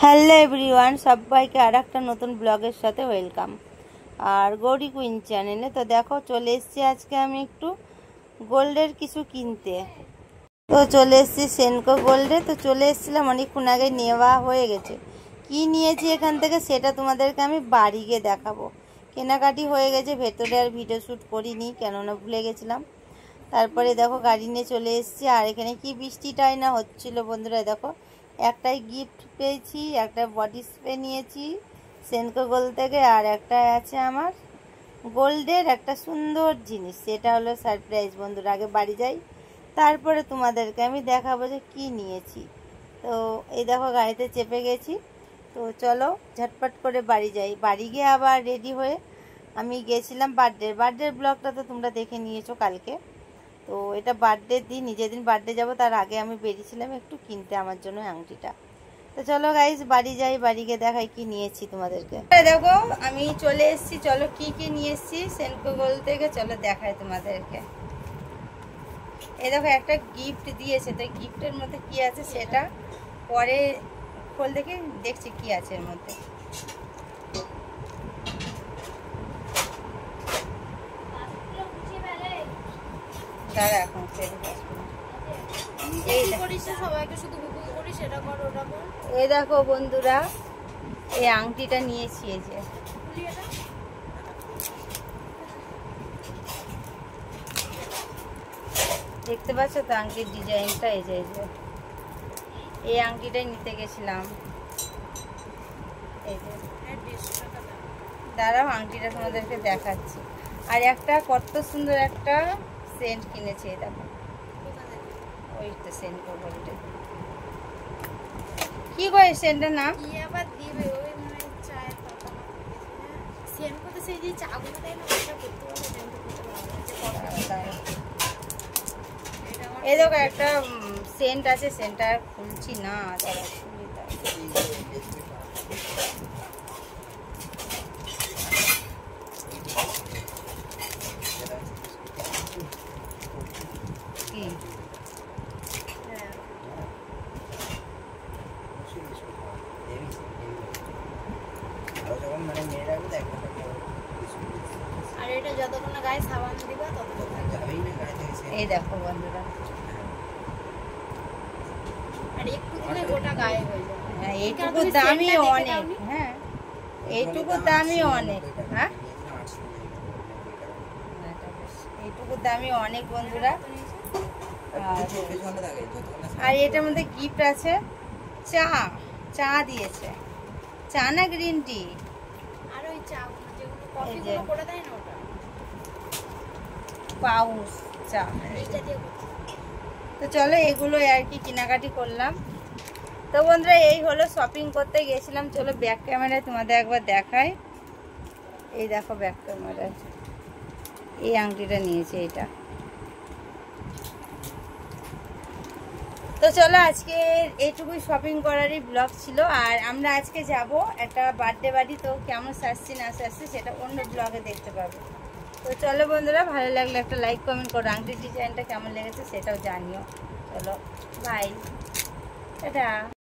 Hello everyone, সবাইকে আর একটা নতুন ব্লগের সাথে ওয়েলকাম। আর গৌরী কুইন চ্যানেলে তো দেখো চলে এসেছি আজকে আমি একটু গোল্ডের কিছু কিনতে। তো চলে এসেছি সেনকো গোল্ডে। তো চলে এসেছিলাম অনেকক্ষণ আগে, নেওয়া হয়ে গেছে। কি নিয়েছি এখান থেকে সেটা তোমাদেরকে আমি বাড়ি গিয়ে দেখাবো। কেনাকাটি হয়ে গেছে, ভেতরে আর ভিডিও শ্যুট করিনি কেননা ভুলে গেছিলাম। তারপরে দেখো গাড়ি নিয়ে চলে এসেছি। আর এখানে কি বৃষ্টিটাই না হচ্ছিল বন্ধুরা। দেখো একটাই গিফট পেয়েছি, একটা বডি স্প্রে নিয়েছি সেনকো গোল্ড থেকে, আর একটা আছে আমার গোল্ডের একটা সুন্দর জিনিস, সেটা হলো সারপ্রাইজ বন্ধুরা। আগে বাড়ি যাই, তারপরে তোমাদেরকে আমি দেখাবো যে কি নিয়েছি। তো এই দেখো গাড়িতে চেপে গেছি। তো চলো ঝটপট করে বাড়ি যাই। বাড়ি গিয়ে আবার রেডি হয়ে আমি গেছিলাম বার্থডে ব্লগটা তো তোমরা দেখে নিয়েছো কালকে। তো এটা বার্থডের দিন, যেদিন বার্থডে যাব তার আগে আমি বেরিয়েছিলাম একটু কিনতে আমার জন্য আংটিটা। তো চলো গাইজ বাড়ি যাই, বাড়ি গিয়ে দেখাই কি নিয়েছি তোমাদেরকে। দেখো আমি চলে এসেছি, চলো কি কি নিয়ে এসেছি সেনকো গোল্ড থেকে, চলো দেখাই তোমাদেরকে। এই দেখো একটা গিফট দিয়েছে, তো গিফটের মধ্যে কি আছে সেটা পরে খোল দেখে দেখছি কি আছে এর মধ্যে। এই দেখো বন্ধুরা, এই আংটিটা নিয়েছি। এই যে দেখতে পাচ্ছ তো আংটির ডিজাইনটা। এই যে এই আংটিটাই নিতে গেছিলাম। এই যে দাঁড়াও আংটিটা তোমাদেরকে দেখাচ্ছি। আর একটা কত সুন্দর একটা সেন্ট কিনেছি, এই দেখো ওই তো সেন্ট গোল্ডে। কি গো এই সেন্টের নাম? আবার দিবে ওই মানে চায়ের পাতা সেন্ট করতে, সেই যে চাগুলো দেয় না ওটা করতে পারলে সেন্ট করতে পারবে। এই দেখো একটা সেন্ট আছে, সেন্টটা খুলছি না, দাঁড়া আর এটা যতক্ষণ না গায়ে সাবান দিবা ততক্ষণ যাবেই না গায়ে থেকে। এই দেখো বন্ধুরা, আর একটু দিলে গোটা গায়ে হয়ে যাবে। হ্যাঁ এইটুকু দামই অনেক। হ্যাঁ এইটুকু দামই অনেক। হ্যাঁ এইটুকু দামই অনেক বন্ধুরা। আর এটার মধ্যে গিফট আছে, চা দিয়েছে। চা না গ্রিন টি, আর ওই চা যেগুলো কফি গুলো করে দেয় না ওটা পাউচ চা, এইটা দিয়ে। তো চলো এগুলো আর কি কেনাকাটি করলাম। তো বন্ধুরা এই হলো শপিং করতে গেছিলাম। চলো ব্যাক ক্যামেরায় তোমাদের একবার দেখাই। এই দেখো ব্যাক ক্যামেরায় এই আংটিটা নিয়েছে এটা। তো চলো আজকে এইটুকুই শপিং করারই ব্লগ ছিল। আর আমরা আজকে যাব একটা বার্থডে বাড়ি, তো কেমন সাজছি না সাজছি সেটা অন্য ব্লগে দেখতে পাবে। তো চলো বন্ধুরা, ভালো লাগলে একটা লাইক কমেন্ট করো, আংটির ডিজাইনটা কেমন লেগেছে সেটাও জানিও। চলো বাই, টাটা।